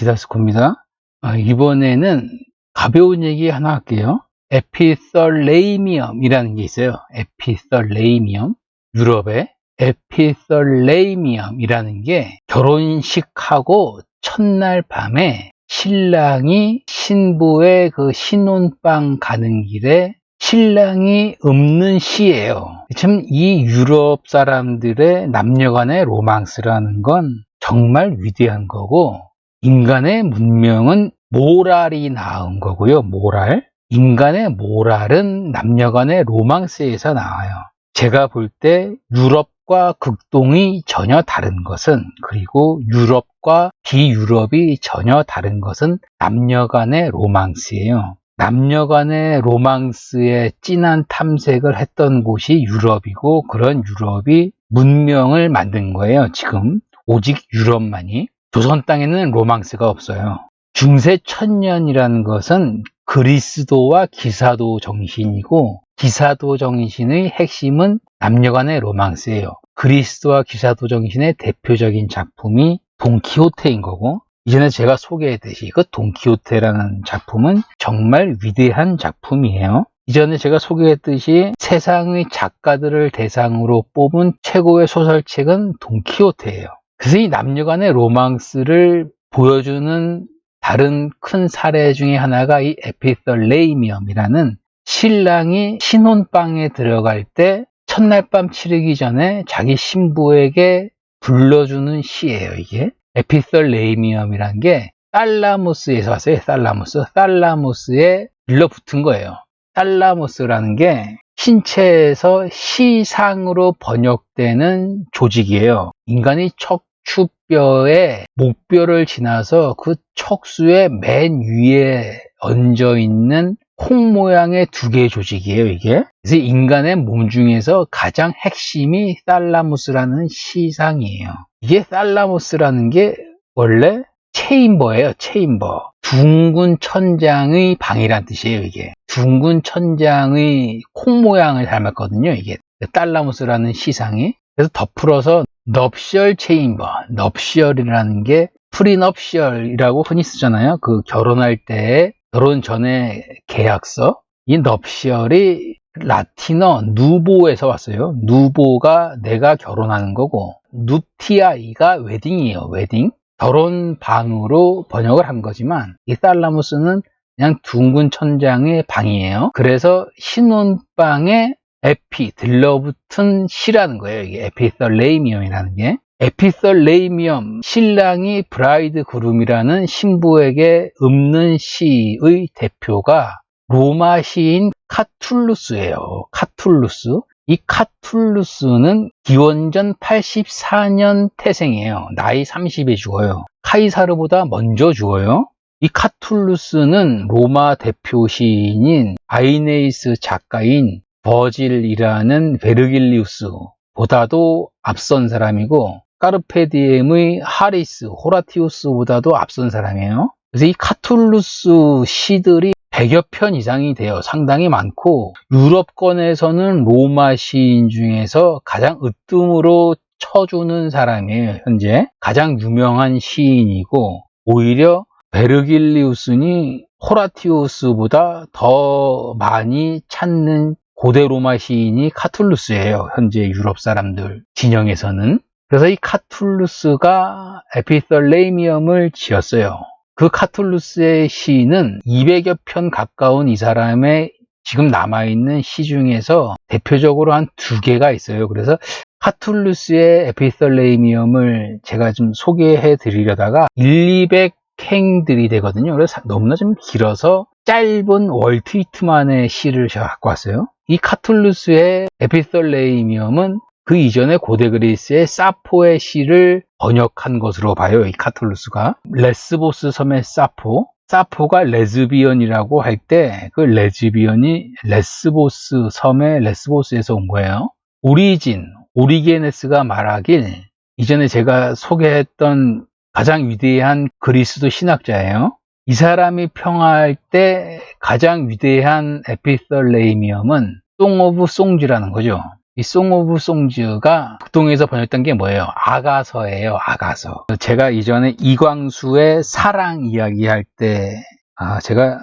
디다스코입니다. 이번에는 가벼운 얘기 하나 할게요. 에피설레이미엄이라는 게 있어요. 에피설레이미엄. 유럽의 에피설레이미엄이라는 게 결혼식하고 첫날 밤에 신랑이 신부의 그 신혼방 가는 길에 신랑이 읊는 시예요. 참 이 유럽 사람들의 남녀간의 로망스라는 건 정말 위대한 거고, 인간의 문명은 모랄이 나온 거고요. 모랄. 인간의 모랄은 남녀간의 로망스에서 나와요. 제가 볼 때 유럽과 극동이 전혀 다른 것은, 그리고 유럽과 비유럽이 전혀 다른 것은 남녀간의 로망스예요. 남녀간의 로망스에 진한 탐색을 했던 곳이 유럽이고, 그런 유럽이 문명을 만든 거예요. 지금 오직 유럽만이. 조선 땅에는 로망스가 없어요. 중세 천년이라는 것은 그리스도와 기사도 정신이고, 기사도 정신의 핵심은 남녀간의 로망스예요. 그리스도와 기사도 정신의 대표적인 작품이 돈키호테인 거고, 이전에 제가 소개했듯이 그 돈키호테라는 작품은 정말 위대한 작품이에요. 이전에 제가 소개했듯이 세상의 작가들을 대상으로 뽑은 최고의 소설책은 돈키호테예요. 그래서 이 남녀간의 로망스를 보여주는 다른 큰 사례 중에 하나가 이 에피설레이미엄이라는, 신랑이 신혼방에 들어갈 때 첫날 밤 치르기 전에 자기 신부에게 불러주는 시예요. 이게 에피설레이미엄이란 게 살라무스에서 왔어요. 살라무스에 빌려붙은 거예요. 살라무스라는 게 신체에서 시상으로 번역되는 조직이에요. 인간의 척추뼈에 목뼈를 지나서 그 척수의 맨 위에 얹어 있는 콩 모양의 두 개의 조직이에요, 이게. 그래서 인간의 몸 중에서 가장 핵심이 살라무스라는 시상이에요. 이게 살라무스라는 게 원래 체인버예요, 체인버. 둥근 천장의 방이란 뜻이에요, 이게. 둥근 천장의 콩 모양을 닮았거든요, 이게. 살라무스라는 시상이. 그래서 덧풀어서 넙셜 체인버, 넙셜이라는 게 프리넙셜이라고 흔히 쓰잖아요. 그 결혼할 때, 결혼 전에 계약서. 이 넙셜이 라틴어 누보에서 왔어요. 누보가 내가 결혼하는 거고, 누티아이가 웨딩이에요, 웨딩. 결혼 방으로 번역을 한 거지만, 이 살라무스는 그냥 둥근 천장의 방이에요. 그래서 신혼방에 들러붙은 시라는 거예요. 이게 에피설레이미엄이라는 게. 에피설레이미엄, 신랑이 브라이드 그룸이라는 신부에게 읊는 시의 대표가 로마 시인 카툴루스예요. 카툴루스. 이 카툴루스는 기원전 84년 태생이에요. 나이 30에 죽어요. 카이사르보다 먼저 죽어요. 이 카툴루스는 로마 대표 시인인 아이네이스 작가인 버질이라는 베르길리우스보다도 앞선 사람이고, 까르페디엠의 하리스, 호라티우스보다도 앞선 사람이에요. 그래서 이 카툴루스 시들이 100여 편 이상이 돼요. 상당히 많고, 유럽권에서는 로마 시인 중에서 가장 으뜸으로 쳐주는 사람이에요. 현재 가장 유명한 시인이고, 오히려 베르길리우스니 호라티우스보다 더 많이 찾는 고대 로마 시인이 카툴루스예요. 현재 유럽 사람들 진영에서는. 그래서 이 카툴루스가 에피설레이미엄을 지었어요. 그 카툴루스의 시는 200여 편 가까운 이 사람의 지금 남아있는 시 중에서 대표적으로 한 2개가 있어요. 그래서 카툴루스의 에피설레이미엄을 제가 좀 소개해 드리려다가 200행들이 되거든요. 그래서 너무나 좀 길어서 짧은 월트위트만의 시를 제가 갖고 왔어요. 이 카툴루스의 에피설레이미엄은 그 이전에 고대 그리스의 사포의 시를 번역한 것으로 봐요. 이 카툴루스가. 레스보스 섬의 사포가 레즈비언이라고 할 때 그 레즈비언이 레스보스 섬의 레스보스에서 온 거예요. 오리게네스가 말하길, 이전에 제가 소개했던 가장 위대한 그리스도 신학자예요. 이 사람이 평화할 때 가장 위대한 에피설레이미엄은 송 오브 송즈라는 거죠. 이 송 오브 송즈가 극동에서 번역된 게 뭐예요? 아가서예요. 아가서. 제가 이전에 이광수의 사랑 이야기할 때 제가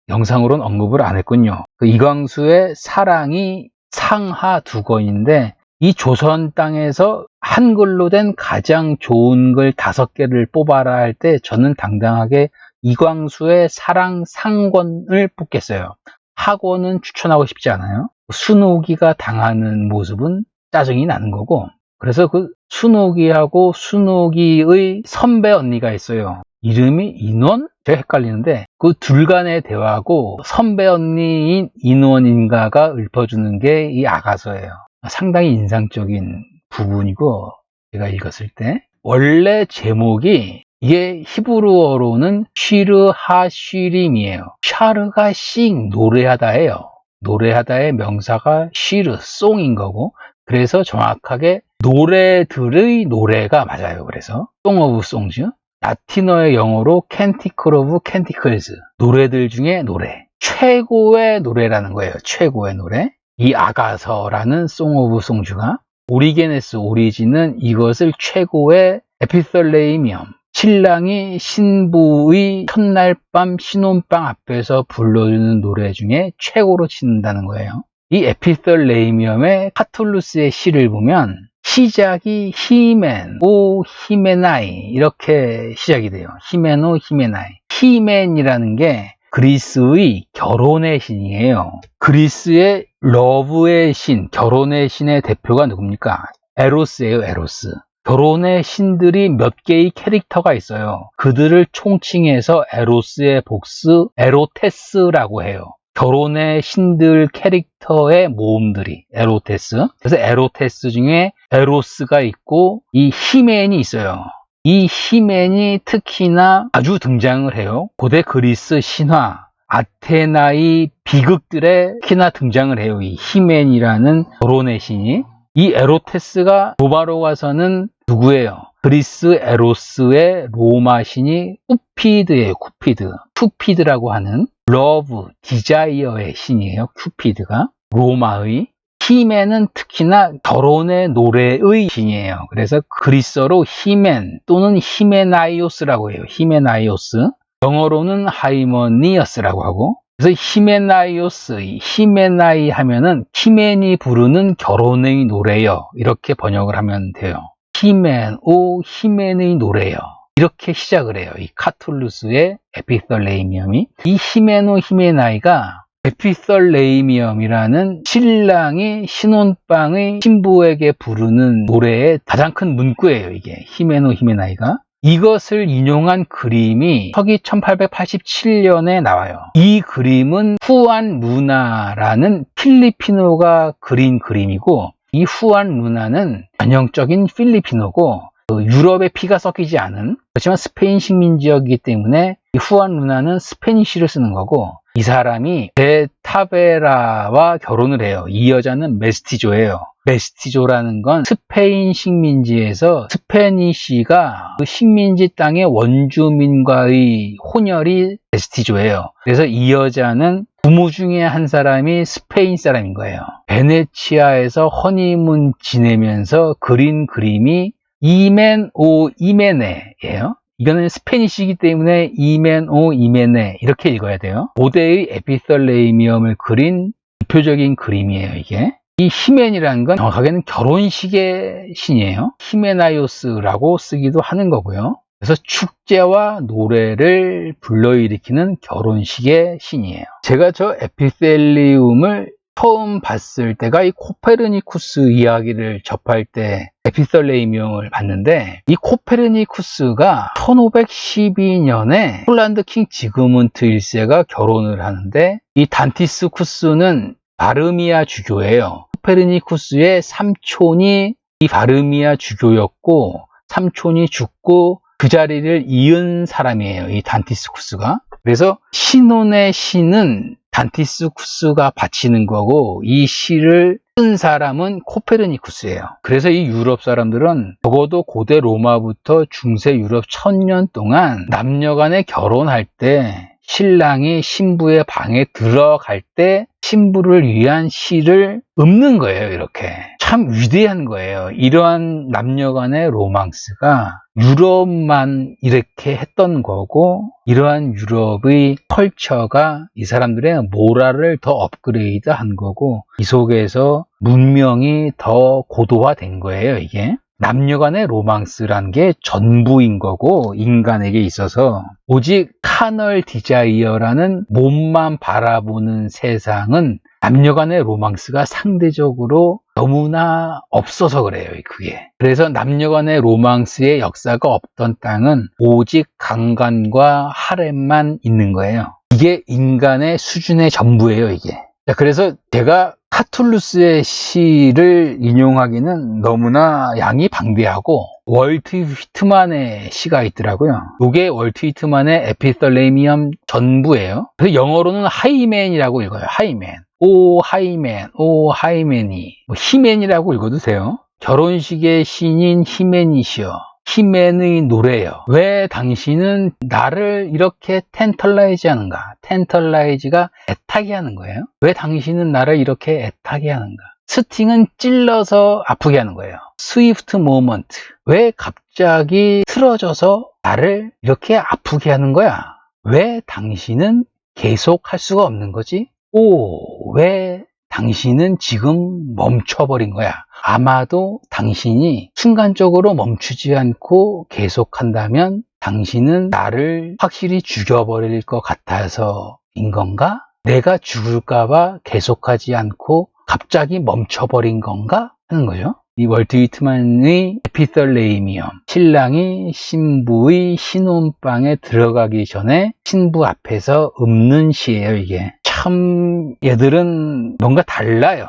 영상으로는 언급을 안 했군요. 그 이광수의 사랑이 상하 두 권인데 이 조선 땅에서 한글로 된 가장 좋은 글 5개를 뽑아라 할 때 저는 당당하게 이광수의 사랑 상권을 뽑겠어요. 하권은 추천하고 싶지 않아요. 순옥이가 당하는 모습은 짜증이 나는 거고, 그래서 그 순옥이하고 순옥이의 선배 언니가 있어요. 이름이 인원? 제가 헷갈리는데 그 둘 간의 대화하고 선배 언니인 인원인가가 읊어주는 게 이 아가서예요. 상당히 인상적인 부분이고, 제가 읽었을 때 원래 제목이 이게 히브리어로는 쉬르 하쉬림이에요. 샤르가 싱 노래하다예요. 노래하다의 명사가 쉬르 송인 거고, 그래서 정확하게 노래들의 노래가 맞아요. 그래서 송 오브 송즈, 라틴어의 영어로 캔티클 오브 캔티클즈, 노래들 중에 노래, 최고의 노래라는 거예요. 최고의 노래. 이 아가서라는 송 오브 송즈가 오리게네스 오리진은 이것을 최고의 에피설레이미엄, 신랑이 신부의 첫날 밤 신혼방 앞에서 불러주는 노래 중에 최고로 치는다는 거예요. 이 에피설레이미엄의 카툴루스의 시를 보면 시작이 히멘, 오 히메나이 이렇게 시작이 돼요. 히메노 히메나이. 히멘이라는 게 그리스의 결혼의 신이에요. 그리스의 러브의 신, 결혼의 신의 대표가 누굽니까? 에로스예요, 에로스. 결혼의 신들이 몇 개의 캐릭터가 있어요. 그들을 총칭해서 에로스의 복수, 에로테스라고 해요. 결혼의 신들 캐릭터의 모음들이 에로테스. 그래서 에로테스 중에 에로스가 있고 이 히멘이 있어요. 이 히멘이 특히나 자주 등장을 해요. 고대 그리스 신화, 아테나의 비극들에 특히나 등장을 해요. 이 히멘이라는 결혼의 신이. 이 에로테스가 로마로 가서는 누구예요? 그리스 에로스의 로마 신이 쿠피드예요. 쿠피드. 쿠피드라고 하는 러브, 디자이어의 신이에요. 쿠피드가. 로마의. 히멘은 특히나 결혼의 노래의 신이에요. 그래서 그리스어로 히멘 또는 히메나이오스라고 해요. 히메나이오스. 영어로는 하이머니어스라고 하고. 그래서 히메나이오스, 히메나이 하면은 히멘이 부르는 결혼의 노래요. 이렇게 번역을 하면 돼요. 히멘, 오 히멘의 노래요. 이렇게 시작을 해요. 이 카툴루스의 에피설레이미엄이. 이 히메노 히메나이가 에피설레이미엄이라는 신랑이 신혼방의 신부에게 부르는 노래의 가장 큰 문구예요. 이게 히메노 히메나이가. 이것을 인용한 그림이 서기 1887년에 나와요. 이 그림은 후안 루나라는 필리피노가 그린 그림이고, 이 후안 루나는 전형적인 필리피노고 유럽의 피가 섞이지 않은, 그렇지만 스페인 식민지였기 때문에 이 후안 루나는 스페니쉬를 쓰는 거고, 이 사람이 베타베라와 결혼을 해요. 이 여자는 메스티조예요. 메스티조라는 건 스페인 식민지에서 스페니쉬가 그 식민지 땅의 원주민과의 혼혈이 메스티조예요. 그래서 이 여자는 부모 중에 한 사람이 스페인 사람인 거예요. 베네치아에서 허니문 지내면서 그린 그림이 이멘 오 이메네예요. 이거는 스페니쉬이기 때문에 이멘 오 이메네 이렇게 읽어야 돼요. 고대의 에피설레이미엄을 그린 대표적인 그림이에요. 이게. 이 히멘이라는 건 정확하게는 결혼식의 신이에요. 히메나이오스라고 쓰기도 하는 거고요. 그래서 축제와 노래를 불러일으키는 결혼식의 신이에요. 제가 저 에피셀리움을 처음 봤을 때가 이 코페르니쿠스 이야기를 접할 때 에피설레이미엄을 봤는데, 이 코페르니쿠스가 1512년에 폴란드 킹 지그문트 1세가 결혼을 하는데, 이 단티스쿠스는 바르미아 주교예요. 코페르니쿠스의 삼촌이 이 바르미아 주교였고, 삼촌이 죽고 그 자리를 이은 사람이에요. 이 단티스쿠스가. 그래서 신혼의 시는 단티스쿠스가 바치는 거고, 이 시를 쓴 사람은 코페르니쿠스예요. 그래서 이 유럽 사람들은 적어도 고대 로마부터 중세 유럽 1000년 동안 남녀간에 결혼할 때 신랑이 신부의 방에 들어갈 때 신부를 위한 시를 읊는 거예요. 이렇게 참 위대한 거예요. 이러한 남녀간의 로망스가 유럽만 이렇게 했던 거고, 이러한 유럽의 컬처가 이 사람들의 모랄을 더 업그레이드 한 거고, 이 속에서 문명이 더 고도화된 거예요. 이게 남녀간의 로망스란 게 전부인 거고, 인간에게 있어서 오직 카널 디자이어라는 몸만 바라보는 세상은 남녀간의 로망스가 상대적으로 너무나 없어서 그래요. 그게. 그래서 남녀간의 로망스의 역사가 없던 땅은 오직 강간과 하렘만 있는 거예요. 이게 인간의 수준의 전부예요. 이게. 자, 그래서 제가 카툴루스의 시를 인용하기는 너무나 양이 방대하고, 월트 휘트만의 시가 있더라고요. 이게 월트 휘트만의 에피설레미엄 전부예요. 그래서 영어로는 하이맨이라고 읽어요. 하이맨. 오 하이맨, 오 하이맨이. 히맨이라고 읽어도 돼요. 결혼식의 신인 히맨이시여. 히맨의 노래요. 왜 당신은 나를 이렇게 텐털라이즈 하는가? 텐털라이즈가 애타게 하는 거예요. 왜 당신은 나를 이렇게 애타게 하는가? 스팅은 찔러서 아프게 하는 거예요. 스위프트 모먼트. 왜 갑자기 틀어져서 나를 이렇게 아프게 하는 거야? 왜 당신은 계속 할 수가 없는 거지? 오, 왜 당신은 지금 멈춰버린 거야? 아마도 당신이 순간적으로 멈추지 않고 계속한다면 당신은 나를 확실히 죽여버릴 것 같아서인 건가? 내가 죽을까봐 계속하지 않고 갑자기 멈춰버린 건가? 하는 거죠. 이 월트 위트만의 에피설레이미엄, 신랑이 신부의 신혼방에 들어가기 전에 신부 앞에서 읊는 시예요. 이게 참 얘들은 뭔가 달라요.